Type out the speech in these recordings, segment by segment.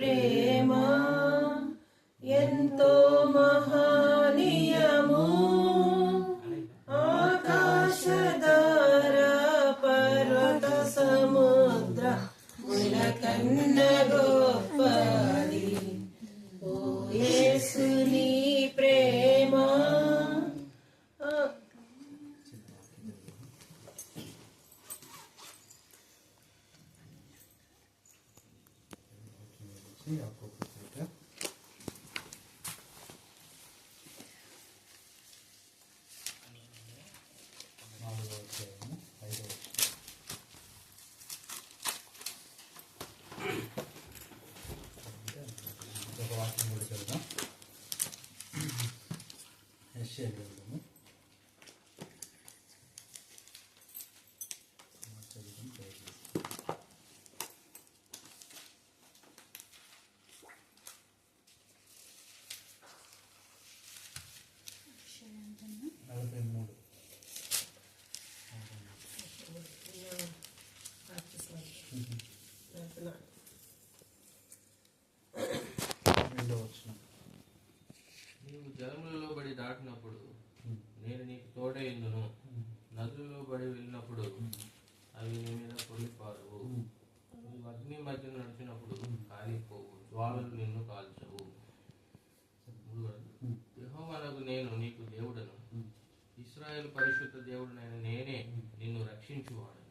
ప్రేమ ఎంతో మహనీయము. ఆకాశధార పర్వత సముద్ర ములకన్న గొప్పది ఓ యేసుని ప్రేమ. నీవు జలములలో బడి దాటినప్పుడు నేను నీకు తోడైందును. నదులలో బడి వెళ్ళినప్పుడు అవి నీ మీద పొర్లిపారవు. నీవు అగ్ని మధ్య నడిచినప్పుడు కాలిపోవు, జ్వాలలు నిన్ను కాల్చవు. యెహోవానగు నేను నీకు దేవుడను, ఇశ్రాయేలు పరిశుద్ధ దేవుడనైన నేనే నిన్ను రక్షించువాడు.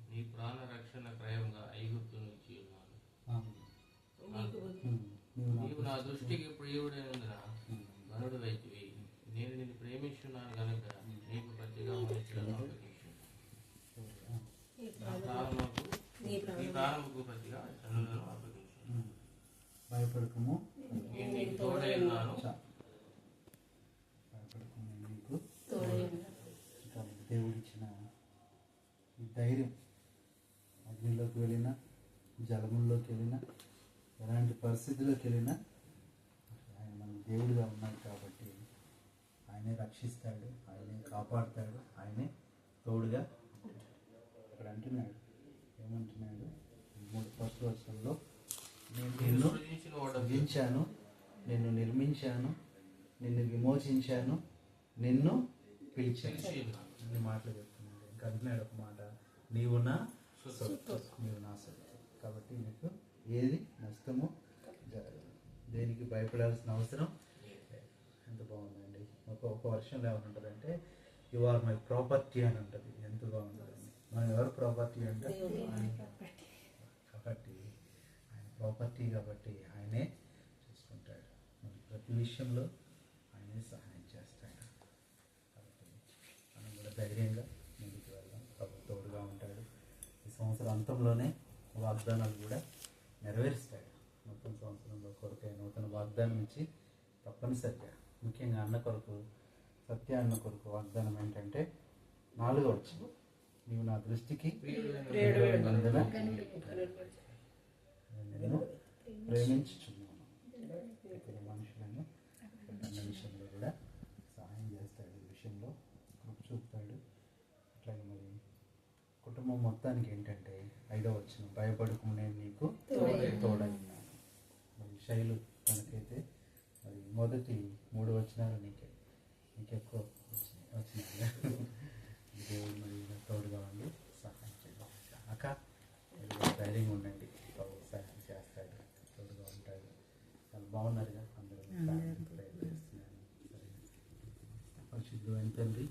నీ ప్రాణ రక్షణ క్రయంగా ఐగుప్తును ఇచ్చి ఉన్నాను. నీవు నా దృష్టికి ప్రియుడైనందున గనుడు వైద్యువి. నేను నిన్ను ప్రేమించున్నాను కనుక నీకు ప్రతిగా మనుషులను అప్పగించు. నీ ప్రాణముకు ప్రతిగా జనులను అప్పగించు. భయపడకము, నేను నీకు తోడై ఉన్నాను. దేవుడిచ్చిన ఈ ధైర్యం, అగ్నిలోకి వెళ్ళినా, జలముల్లోకి వెళ్ళినా, ఎలాంటి పరిస్థితుల్లోకి వెళ్ళినా ఆయన మన దేవుడిగా ఉన్నాడు కాబట్టి ఆయనే రక్షిస్తాడు, ఆయనే కాపాడుతాడు, ఆయనే తోడుగా. ఇక్కడ అంటున్నాడు, ఏమంటున్నాడు? 3 వర్షంలో నేను నిన్ను సృజించాను, నిన్ను నిర్మించాను, నిన్ను విమోచించాను, నిన్ను పిలిచాను. అన్ని మాటలు చెప్తున్నాడు. ఇంకా అంటున్నాడు ఒక మాట, నీవు నా సొత్తు, నీవు నా సొత్తు. కాబట్టి నీకు ఏది నష్టమో జరగదు, దేనికి భయపడాల్సిన అవసరం. ఎంత బాగుందండి. ఒక వర్షంలో ఏమంటుంటుందంటే యు ఆర్ మై ప్రాపర్టీ అని ఉంటుంది. ఎంత బాగుంటుందండి. మనం ఎవరు ప్రాపర్టీ అంటే కాబట్టి ఆయన ప్రాపర్టీ కాబట్టి ఆయనే చూసుకుంటాడు. మనకి ప్రతి విషయంలో ఆయనే సహాయం చేస్తాడు. కాబట్టి మనం కూడా ధైర్యంగా ముందుకు వెళ్దాం. ప్రభు తోడుగా ఉంటాడు. ఈ సంవత్సరం అంతంలోనే వాగ్దానాలు కూడా నెరవేరుస్తాడు. నూతన సంవత్సరంలో కొరకై నూతన వాగ్దానం ఇచ్చి తప్పనిసరిగా, ముఖ్యంగా అన్న కొరకు, సత్య అన్న కొరకు వాగ్దానం ఏంటంటే 4వ వచనం, నీవు నా దృష్టికి ప్రియుడైనందున నేను ప్రేమించుచున్నాను. ఇక్కడ మనుషులను అన్న విషయంలో కూడా సహాయం చేస్తాడు. ఈ విషయంలో కృప చూపుతాడు. అట్లాగే మరి కుటుంబం మొత్తానికి ఏంటంటే 5వ వచనం, భయపడకు నేను నీకు తోడై ఉన్నాను. మరి శైలు తనకైతే మరి మొదటి 3 వచనాలు నీకెక్కువ వచ్చినాయి. దేవుడు మరి తోడుగా ఉండి సహాయం చేయాలి. అక్క ధైర్యంగా ఉండండి, సహాయం చేస్తాడు, తోడుగా ఉంటాడు. వాళ్ళు బాగున్నారుగా అందరూ ప్రయత్నిస్తున్నాను. సరే, పరిశుద్ధమైన తండ్రి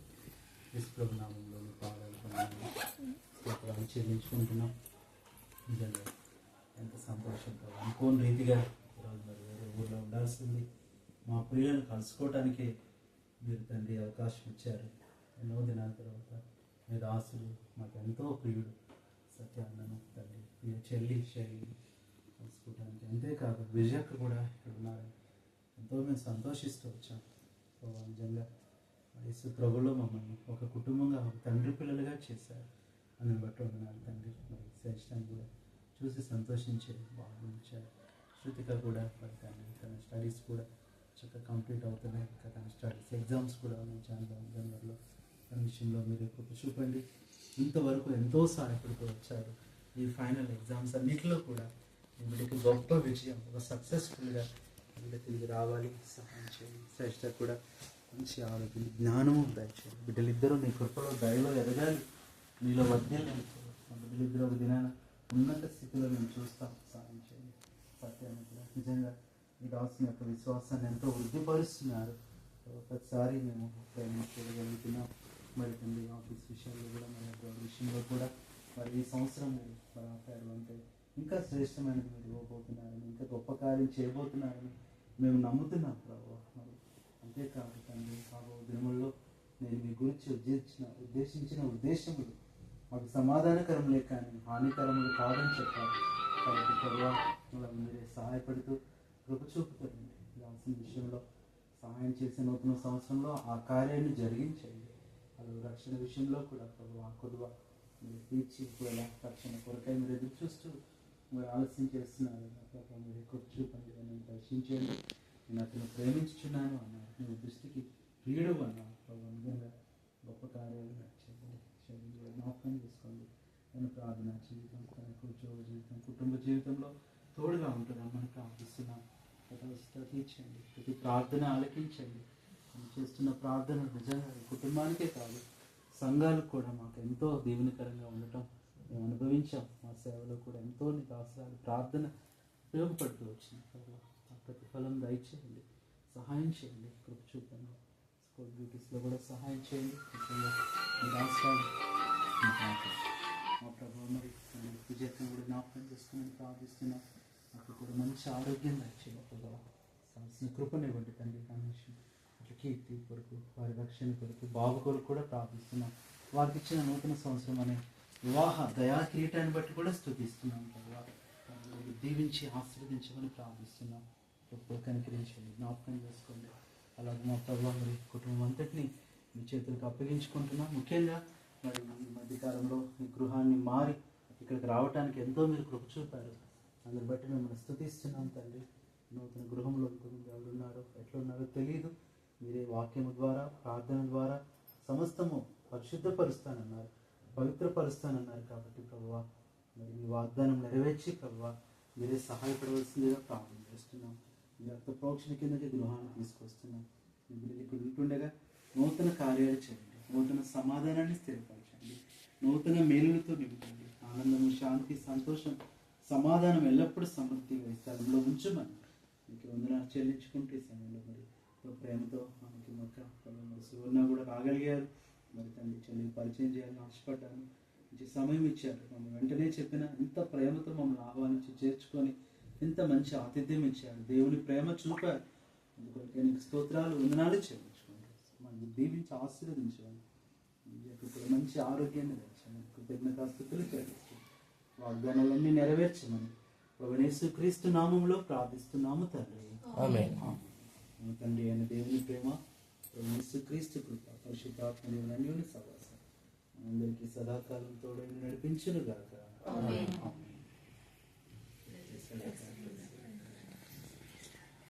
యేసు నామంలో పాదాలు చెల్లించుకుంటున్నాం. నిజంగా ఎంత సంతోషంతో అనుకోని రీతిగా ఈరోజు మరి వేరే ఊళ్ళో ఉండాల్సింది. మా ప్రియులను కలుసుకోవటానికే మీరు తండ్రి అవకాశం ఇచ్చారు. ఎన్నో దినాల తర్వాత మీరు ఆశలు మాకు ఎంతో ప్రియుడు సత్యాన్నను తండ్రి, ప్రియ చెల్లి శైలి కలుసుకోవడానికి, అంతేకాదు విజయక్క కూడా ఇక్కడ ఉన్నారు. ఎంతో మేము సంతోషిస్తూ వచ్చాం. నిజంగా యేసు ప్రభులో మమ్మల్ని ఒక కుటుంబంగా, ఒక తండ్రి పిల్లలుగా చేశారు. అందుని బట్టి ఉన్నారు తండ్రి. మరి శ్రేష్ఠాన్ని కూడా చూసి సంతోషించే బాగుంచారు. శృతిక కూడా మరి తన స్టడీస్ కూడా చక్కగా కంప్లీట్ అవుతున్నాయి. ఇంకా తన స్టడీస్ ఎగ్జామ్స్ కూడా ఉన్నాయి జనవరిలో. తన విషయంలో మీరు కృప చూపండి. ఇంతవరకు ఎంతో సహాయపడుతూ వచ్చారు. ఈ ఫైనల్ ఎగ్జామ్స్ అన్నింటిలో కూడా ఈ బిడ్డకి గొప్ప విజయం, ఒక సక్సెస్ఫుల్గా బిడ్డ తిరిగి రావాలి, సహాయం చేయండి. శ్రేష్ఠ కూడా మంచి ఆరోగ్యం, జ్ఞానము దయచేయండి. బిడ్డలిద్దరూ నీ కృపలో దయలో ఎదగాలి, నీలో వర్ధిల్లాలి. మా బిడ్డలిద్దరూ ఒక దినాన ఉన్నత స్థితిలో మేము చూస్తాం, సహాయం చేయండి. సత్యాన్ని కూడా నిజంగా ఈ దాసుని యొక్క విశ్వాసాన్ని ఎంతో వృద్ధిపరుస్తున్నారు. ప్రతిసారి మేము ప్రేమించగలుగుతున్నాం. మరి తండ్రి ఆఫీస్ విషయంలో కూడా, మరి అటువంటి విషయంలో కూడా మరి ఈ సంవత్సరం ఆపారు అంటే ఇంకా శ్రేష్టమైనది మీరు ఇవ్వబోతున్నారని, ఇంకా గొప్ప కార్యం చేయబోతున్నారని మేము నమ్ముతున్నాం ప్రభు. మరి అంతేకాదు తండ్రి, రాబో దినముల్లో నేను మీ గురించి ఉద్దేశించిన ఉద్దేశములు మాకు సమాధానకరములే కానీ హానికరములు కాదని చెప్పారు. కాబట్టి ప్రభు మీరే సహాయపడుతూ కృప చూపుతారండి. రాసిన విషయంలో సహాయం చేసే నూతన సంవత్సరంలో ఆ కార్యాన్ని జరిగించండి. అది రక్షణ విషయంలో కూడా ప్రభు ఆ కొద్దువ మీరు తీర్చి కూడా రక్షణ కొరకై మీరు ఎదురు చూస్తూ మీరు ఆలస్యం చేస్తున్నారు. మీరు కృప చూపండి, నేను దర్శించండి. నేను అతను ప్రేమించుచున్నాను అన్నారు, నువ్వు దృష్టికి ప్రియుడు అన్నారు. ప్రభు నిజంగా గొప్ప కార్యాలు చేయండి, జ్ఞాపకం చేసుకోండి. నేను ప్రార్థన జీవితం, ఉద్యోగ జీవితం, కుటుంబ జీవితంలో తోడుగా ఉంటుందని మనం ప్రార్థిస్తున్నాం. తీర్చండి, ప్రతి ప్రార్థన ఆలకించండి. మనం చేస్తున్న ప్రార్థన నిజంగా కుటుంబానికే కాదు, సంఘాలకు కూడా మాకు ఎంతో దీవెనకరంగా ఉండటం మేము అనుభవించాం. మా సేవలో కూడా ఎంతో దాసాలు ప్రార్థన ఉపయోగపడుతూ వచ్చింది. ప్రతిఫలం దయచేయండి, సహాయం చేయండి, కృప చూపండి. స్కూల్ డ్యూటీస్లో కూడా సహాయం చేయండి. రాష్ట్రాలు మా ప్రభు మరి విజయత్వం కూడా జ్ఞాపకం చేసుకుని ప్రార్థిస్తున్నాం. మాకు కూడా మంచి ఆరోగ్యం దయచేయండి. కావాల్సిన కృపనివ్వండి తండ్రి. అట్లా కీర్తి కొరకు, వారి రక్షణ కొరకు, బాబు కొరకు కూడా ప్రార్థిస్తున్నాం. వారికి ఇచ్చిన నూతన సంవత్సరం అనే వివాహ దయా కిరీటాన్ని బట్టి కూడా స్తుతిస్తున్నాం. దీవించి ఆశీర్వదించమని ప్రార్థిస్తున్నాం. ఎప్పుడు కనికరించండి, జ్ఞాపకం చేసుకోండి. అలాగే మా ప్రభు మరి కుటుంబం అంతటినీ మీ చేతులకు అప్పగించుకుంటున్నాం. ముఖ్యంగా మరి ఈ మధ్యకాలంలో ఈ గృహాన్ని మారి ఇక్కడికి రావడానికి ఎంతో మీరు కృప చూపారు. అందుని బట్టి మిమ్మల్ని స్తుతిస్తున్నాం తండ్రి. నూతన గృహంలో ఎవరున్నారో ఎట్లున్నారో తెలియదు. మీరే వాక్యము ద్వారా, ప్రార్థన ద్వారా సమస్తము పరిశుద్ధపరుస్తానన్నారు, పవిత్రపరుస్తానన్నారు. కాబట్టి ప్రభువా మరి మీ వాగ్దానం నెరవేర్చి ప్రభువా మీరే సహాయపడవలసిందిగా ప్రార్థన చేస్తున్నాం. మీ రక్త ప్రోక్షణ కిందకి గృహాన్ని తీసుకొస్తున్నాం. మీ బిడ్డలు ఇక్కడ ఉంటుండగా నూతన కార్యాలు చేయండి, నూతన సమాధానాన్ని స్థిరపరచండి, నూతన మేలులతో నింపండి. ఆనందము, శాంతి, సంతోషం, సమాధానం ఎల్లప్పుడూ సమృద్ధిగా ఈ స్థలంలో ఉంచమని మీకు వందనాలు చెల్లించుకుంటే ఈ సమయంలో మరి ప్రేమతో మనకి మరి సువర్ణ కూడా రాగలిగారు. మరి తండ్రి చెల్లి పరిచయం చేయాలని ఆశపడ్డాను. మంచి సమయం ఇచ్చారు. మమ్మల్ని వెంటనే చెప్పిన ఇంత ప్రేమతో మమ్మల్ని ఆహ్వానించి చేర్చుకొని ఇంత మంచి ఆతిథ్యం ఇచ్చారు. దేవుని ప్రేమ చూపారు. అందుకొరకే నీకు స్తోత్రాలు, వందనాలు చెల్లించుకోండి. మనల్ని దీవించి ఆశీర్వదించండి. ఇప్పుడు మంచి ఆరోగ్యాన్ని తెచ్చండి. కృతజ్ఞతాస్తుతులు చెల్లించండి. వాగ్దానాలన్నీ నెరవేర్చమని ప్రభువైన యేసుక్రీస్తు నామములో ప్రార్థిస్తున్నాము తండ్రి. ఆమేన్. తండ్రి అయిన దేవుని ప్రేమ, ప్రభువైన యేసుక్రీస్తు కృప, పరిశుద్ధాత్మ దేవుని అన్యోన్య సహవాసం అందరికీ సదాకాలం తోడై నడిపించును గాక. ఆమేన్.